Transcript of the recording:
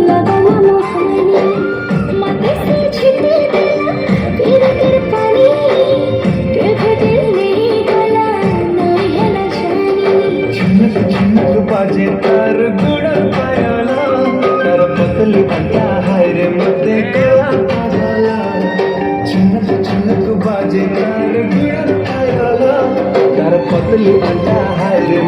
लगाना मोहानी माथे से छिटे दिया फिर पानी के भजन नहीं गला नहीं है ना जानी झुनक झुनक बाजे तार गुड़ पायाला तार पतली अंडा हाय रे मते कला पाजाला झुनक झुनक बाजे तार गुड़ पायाला तार पतली अंडा हाय रे